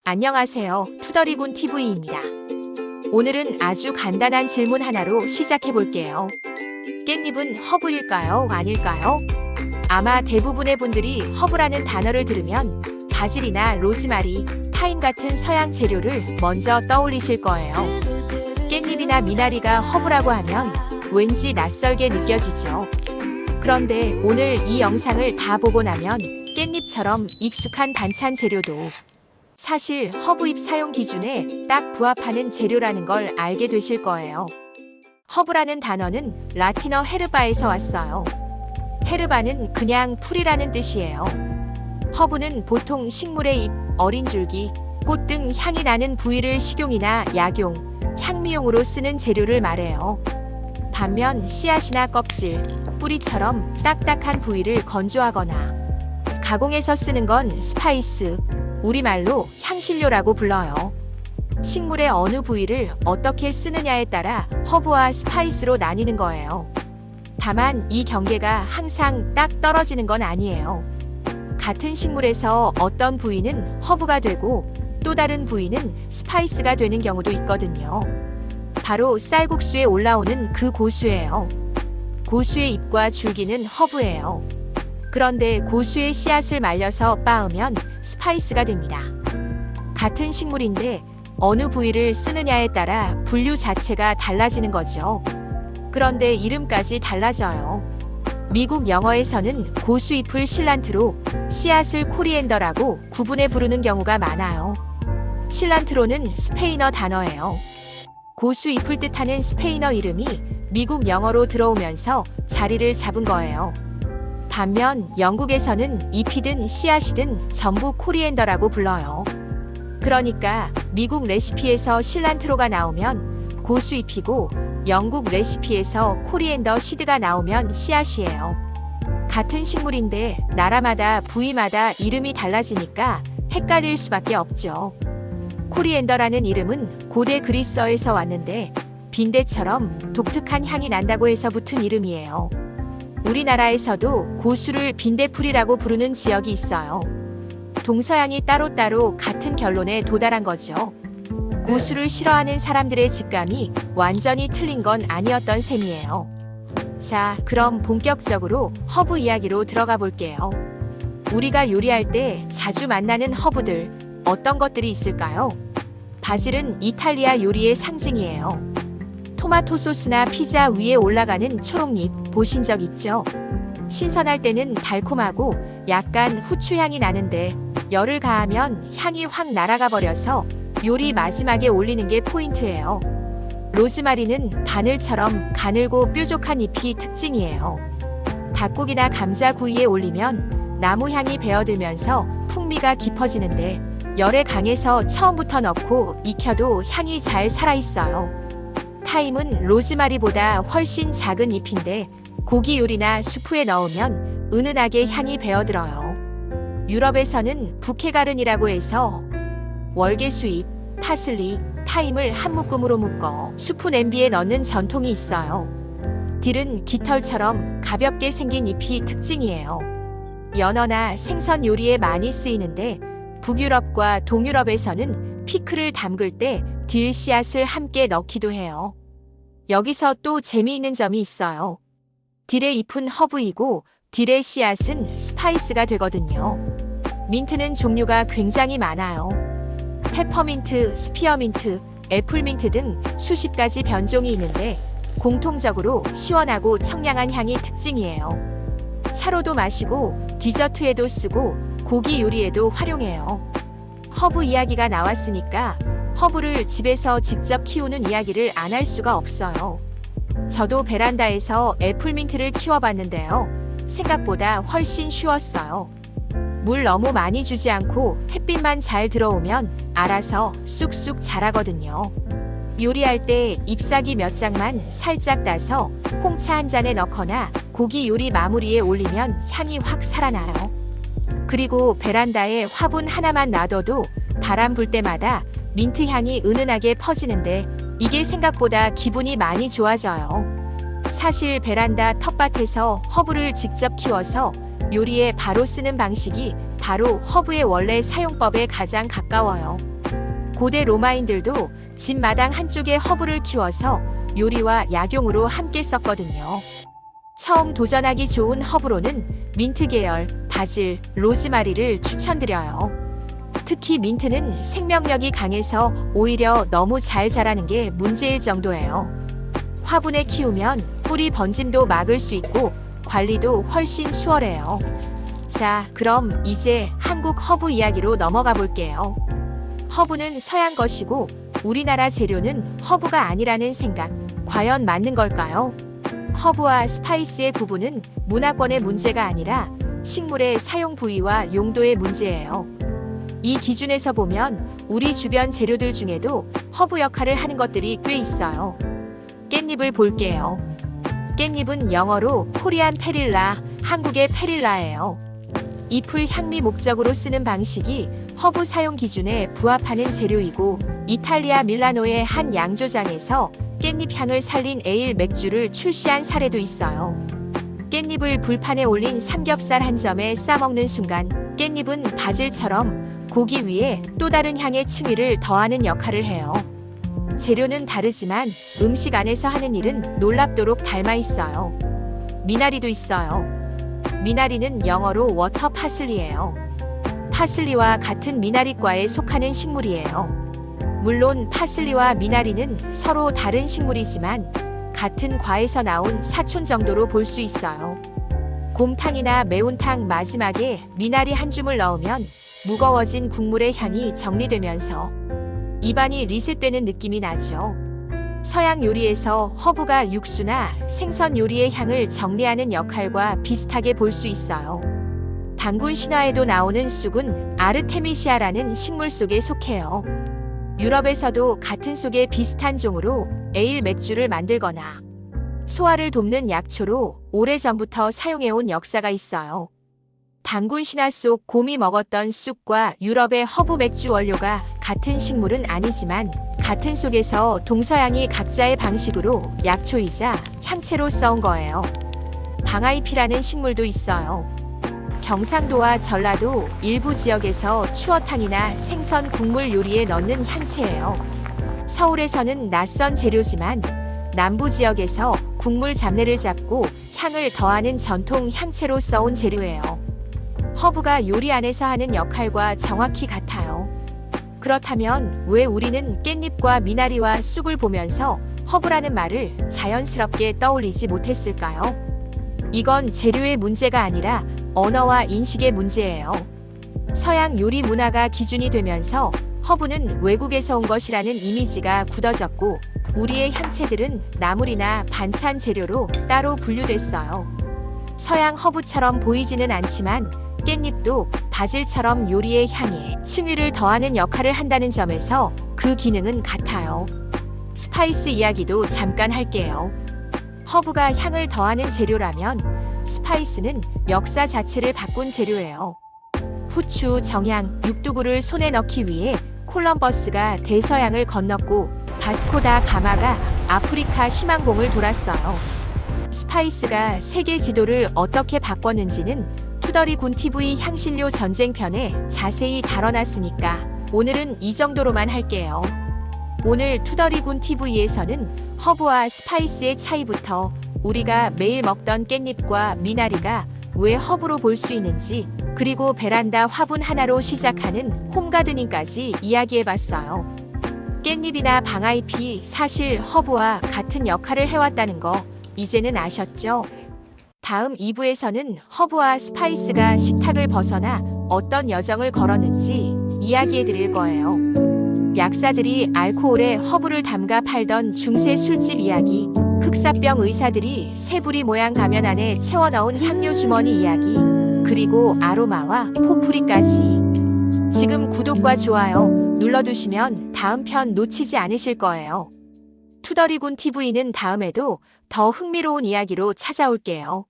안녕하세요. 투더리군 TV입니다. 오늘은 아주 간단한 질문 하나로 시작해 볼게요. 깻잎은 허브일까요? 아닐까요? 아마 대부분의 분들이 허브라는 단어를 들으면 바질이나 로즈마리, 타임 같은 서양 재료를 먼저 떠올리실 거예요. 깻잎이나 미나리가 허브라고 하면 왠지 낯설게 느껴지죠. 그런데 오늘 이 영상을 다 보고 나면 깻잎처럼 익숙한 반찬 재료도 사실 허브잎 사용 기준에 딱 부합하는 재료라는 걸 알게 되실 거예요. 허브라는 단어는 라틴어 헤르바에서 왔어요. 헤르바는 그냥 풀이라는 뜻이에요. 허브는 보통 식물의 잎, 어린 줄기, 꽃 등 향이 나는 부위를 식용이나 약용, 향미용으로 쓰는 재료를 말해요. 반면 씨앗이나 껍질, 뿌리처럼 딱딱한 부위를 건조하거나 가공해서 쓰는 건 스파이스, 우리말로 향신료라고 불러요. 식물의 어느 부위를 어떻게 쓰느냐에 따라 허브와 스파이스로 나뉘는 거예요. 다만 이 경계가 항상 딱 떨어지는 건 아니에요. 같은 식물에서 어떤 부위는 허브가 되고 또 다른 부위는 스파이스가 되는 경우도 있거든요. 바로 쌀국수에 올라오는 그 고수예요. 고수의 잎과 줄기는 허브예요. 그런데 고수의 씨앗을 말려서 빻으면 스파이스가 됩니다. 같은 식물인데 어느 부위를 쓰느냐에 따라 분류 자체가 달라지는 거죠. 그런데 이름까지 달라져요. 미국 영어에서는 고수잎을 실란트로, 씨앗을 코리앤더라고 구분해 부르는 경우가 많아요. 실란트로는 스페인어 단어예요. 고수잎을 뜻하는 스페인어 이름이 미국 영어로 들어오면서 자리를 잡은 거예요. 반면 영국에서는 잎이든 씨앗이든 전부 코리앤더라고 불러요. 그러니까 미국 레시피에서 실란트로가 나오면 고수잎이고 영국 레시피에서 코리앤더 시드가 나오면 씨앗이에요. 같은 식물인데 나라마다 부위마다 이름이 달라지니까 헷갈릴 수밖에 없죠. 코리앤더라는 이름은 고대 그리스어에서 왔는데 빈대처럼 독특한 향이 난다고 해서 붙은 이름이에요. 우리나라에서도 고수를 빈대풀이라고 부르는 지역이 있어요. 동서양이 따로따로 같은 결론에 도달한 거죠. 고수를 싫어하는 사람들의 직감이 완전히 틀린 건 아니었던 셈이에요. 자, 그럼 본격적으로 허브 이야기로 들어가 볼게요. 우리가 요리할 때 자주 만나는 허브들, 어떤 것들이 있을까요? 바질은 이탈리아 요리의 상징이에요. 토마토 소스나 피자 위에 올라가는 초록잎 보신 적 있죠? 신선할 때는 달콤하고 약간 후추향이 나는데 열을 가하면 향이 확 날아가 버려서 요리 마지막에 올리는 게 포인트예요. 로즈마리는 바늘처럼 가늘고 뾰족한 잎이 특징이에요. 닭고기나 감자 구이에 올리면 나무 향이 배어들면서 풍미가 깊어지는데 열에 강해서 처음부터 넣고 익혀도 향이 잘 살아있어요. 타임은 로즈마리보다 훨씬 작은 잎인데 고기 요리나 수프에 넣으면 은은하게 향이 배어들어요. 유럽에서는 부케가른이라고 해서 월계수잎, 파슬리, 타임을 한 묶음으로 묶어 수프 냄비에 넣는 전통이 있어요. 딜은 깃털처럼 가볍게 생긴 잎이 특징이에요. 연어나 생선 요리에 많이 쓰이는데 북유럽과 동유럽에서는 피클을 담글 때 딜 씨앗을 함께 넣기도 해요. 여기서 또 재미있는 점이 있어요. 딜의 잎은 허브이고 딜의 씨앗은 스파이스가 되거든요. 민트는 종류가 굉장히 많아요. 페퍼민트, 스피어민트, 애플민트 등 수십 가지 변종이 있는데 공통적으로 시원하고 청량한 향이 특징이에요. 차로도 마시고 디저트에도 쓰고 고기 요리에도 활용해요. 허브 이야기가 나왔으니까 허브를 집에서 직접 키우는 이야기를 안 할 수가 없어요. 저도 베란다에서 애플민트를 키워봤는데요. 생각보다 훨씬 쉬웠어요. 물 너무 많이 주지 않고 햇빛만 잘 들어오면 알아서 쑥쑥 자라거든요. 요리할 때 잎사귀 몇 장만 살짝 따서 홍차 한 잔에 넣거나 고기 요리 마무리에 올리면 향이 확 살아나요. 그리고 베란다에 화분 하나만 놔둬도 바람 불 때마다 민트 향이 은은하게 퍼지는데 이게 생각보다 기분이 많이 좋아져요. 사실 베란다 텃밭에서 허브를 직접 키워서 요리에 바로 쓰는 방식이 바로 허브의 원래 사용법에 가장 가까워요. 고대 로마인들도 집 마당 한쪽에 허브를 키워서 요리와 약용으로 함께 썼거든요. 처음 도전하기 좋은 허브로는 민트 계열, 바질, 로즈마리를 추천드려요. 특히 민트는 생명력이 강해서 오히려 너무 잘 자라는 게 문제일 정도예요. 화분에 키우면 뿌리 번짐도 막을 수 있고 관리도 훨씬 수월해요. 자, 그럼 이제 한국 허브 이야기로 넘어가 볼게요. 허브는 서양 것이고 우리나라 재료는 허브가 아니라는 생각, 과연 맞는 걸까요? 허브와 스파이스의 구분은 문화권의 문제가 아니라 식물의 사용 부위와 용도의 문제예요. 이 기준에서 보면 우리 주변 재료들 중에도 허브 역할을 하는 것들이 꽤 있어요. 깻잎을 볼게요. 깻잎은 영어로 코리안 페릴라, 한국의 페릴라예요. 잎을 향미 목적으로 쓰는 방식이 허브 사용 기준에 부합하는 재료이고 이탈리아 밀라노의 한 양조장에서 깻잎 향을 살린 에일 맥주를 출시한 사례도 있어요. 깻잎을 불판에 올린 삼겹살 한 점에 싸먹는 순간 깻잎은 바질처럼 고기 위에 또 다른 향의 층위를 더하는 역할을 해요. 재료는 다르지만 음식 안에서 하는 일은 놀랍도록 닮아 있어요. 미나리도 있어요. 미나리는 영어로 워터 파슬리예요. 파슬리와 같은 미나리과에 속하는 식물이에요. 물론 파슬리와 미나리는 서로 다른 식물이지만 같은 과에서 나온 사촌 정도로 볼 수 있어요. 곰탕이나 매운탕 마지막에 미나리 한 줌을 넣으면 무거워진 국물의 향이 정리되면서 입안이 리셋되는 느낌이 나죠. 서양 요리에서 허브가 육수나 생선 요리의 향을 정리하는 역할과 비슷하게 볼 수 있어요. 단군 신화에도 나오는 쑥은 아르테미시아라는 식물 속에 속해요. 유럽에서도 같은 속에 비슷한 종으로 에일 맥주를 만들거나 소화를 돕는 약초로 오래전부터 사용해온 역사가 있어요. 단군 신화 속 곰이 먹었던 쑥과 유럽의 허브 맥주 원료가 같은 식물은 아니지만 같은 속에서 동서양이 각자의 방식으로 약초이자 향채로 써온 거예요. 방아잎이라는 식물도 있어요. 경상도와 전라도 일부 지역에서 추어탕이나 생선 국물 요리에 넣는 향채예요. 서울에서는 낯선 재료지만 남부 지역에서 국물 잡내를 잡고 향을 더하는 전통 향채로 써온 재료예요. 허브가 요리 안에서 하는 역할과 정확히 같아요. 그렇다면 왜 우리는 깻잎과 미나리와 쑥을 보면서 허브라는 말을 자연스럽게 떠올리지 못했을까요? 이건 재료의 문제가 아니라 언어와 인식의 문제예요. 서양 요리 문화가 기준이 되면서 허브는 외국에서 온 것이라는 이미지가 굳어졌고 우리의 향채들은 나물이나 반찬 재료로 따로 분류됐어요. 서양 허브처럼 보이지는 않지만 깻잎도 바질처럼 요리의 향에 층위를 더하는 역할을 한다는 점에서 그 기능은 같아요. 스파이스 이야기도 잠깐 할게요. 허브가 향을 더하는 재료라면 스파이스는 역사 자체를 바꾼 재료예요. 후추, 정향, 육두구를 손에 넣기 위해 콜럼버스가 대서양을 건넜고 바스코다 가마가 아프리카 희망봉을 돌았어요. 스파이스가 세계 지도를 어떻게 바꿨는지는 투더리 군 TV 향신료 전쟁편에 자세히 다뤄놨으니까 오늘은 이 정도로만 할게요. 오늘 투더리 군 TV에서는 허브와 스파이스의 차이부터 우리가 매일 먹던 깻잎과 미나리가 왜 허브로 볼 수 있는지 그리고 베란다 화분 하나로 시작하는 홈가드닝까지 이야기해봤어요. 깻잎이나 방아잎이 사실 허브와 같은 역할을 해왔다는 거 이제는 아셨죠? 다음 2부에서는 허브와 스파이스가 식탁을 벗어나 어떤 여정을 걸었는지 이야기해드릴 거예요. 약사들이 알코올에 허브를 담가 팔던 중세 술집 이야기, 흑사병 의사들이 새부리 모양 가면 안에 채워 넣은 향료 주머니 이야기, 그리고 아로마와 포프리까지. 지금 구독과 좋아요 눌러두시면 다음 편 놓치지 않으실 거예요. 투더리군 TV는 다음에도 더 흥미로운 이야기로 찾아올게요.